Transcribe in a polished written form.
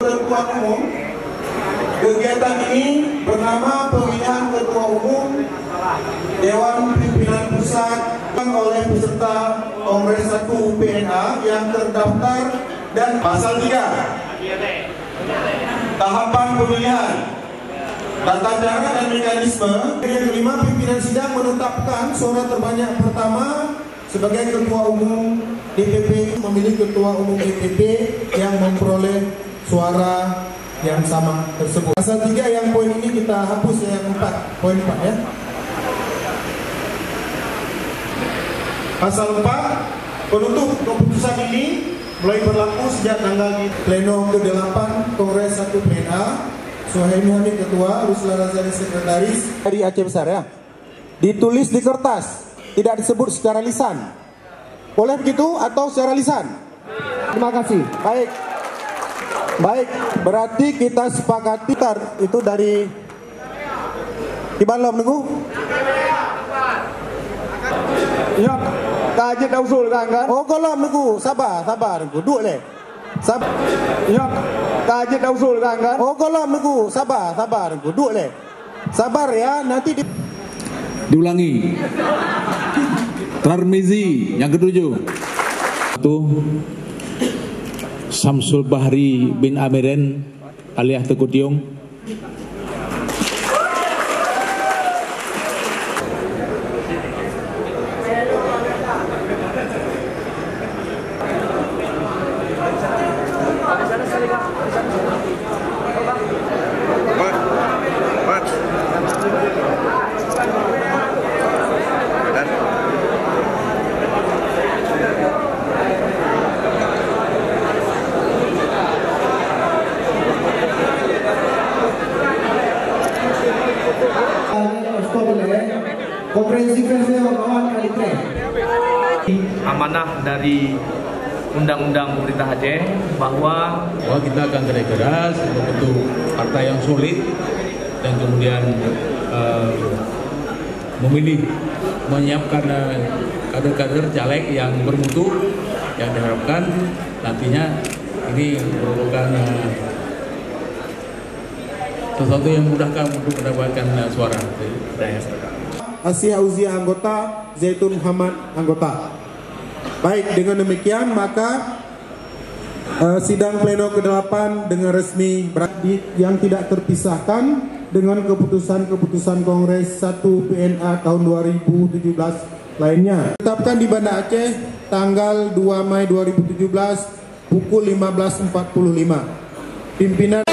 Ketua Umum. Kegiatan ini bernama pemilihan Ketua Umum Dewan Pimpinan Pusat oleh peserta Kongres 1 PNA yang terdaftar dan pasal 3. Tahapan pemilihan, tata cara dan mekanisme. Yang kelima, pimpinan sidang menetapkan suara terbanyak pertama sebagai Ketua Umum DPP, memilih Ketua Umum DPP yang memperoleh suara yang sama tersebut. Pasal 3 yang poin ini kita hapus, yang 4, poin 4 ya. Pasal 4, penutup keputusan ini mulai berlaku sejak tanggal di pleno ke-8 Kongres 1 PNA. Suhaimi Hamid Ketua, Ruslan Razali Sekretaris. Dari Aceh Besar ya. Ditulis di kertas, tidak disebut secara lisan. Boleh begitu atau secara lisan? Terima kasih. Baik, berarti kita sepakati itu dari Gimana menunggu? Ya, tajid usul kan? Oh, kalau menunggu, sabar menunggu, duduk le. Sabar. Ya, tajid usul kan? Oh, kalau menunggu, sabar menunggu, duduk le. Sabar ya, nanti diulangi. Tarmizi yang ke-7. Itu Samsul Bahri bin Amiren alias Teguh Tiong. Amanah dari Undang-Undang Pemerintah Aceh bahwa kita akan kerja keras membentuk partai yang solid dan kemudian memilih menyiapkan kader-kader caleg yang bermutu yang diharapkan nantinya ini merupakan sesuatu yang memudahkan untuk mendapatkan suara. Asia Uziah anggota, Zaitun Muhammad anggota. Baik, dengan demikian maka sidang pleno ke-8 dengan resmi yang tidak terpisahkan dengan keputusan-keputusan Kongres 1 PNA tahun 2017 lainnya. Tetapkan di Banda Aceh tanggal 2 Mei 2017 pukul 15.45. Pimpinan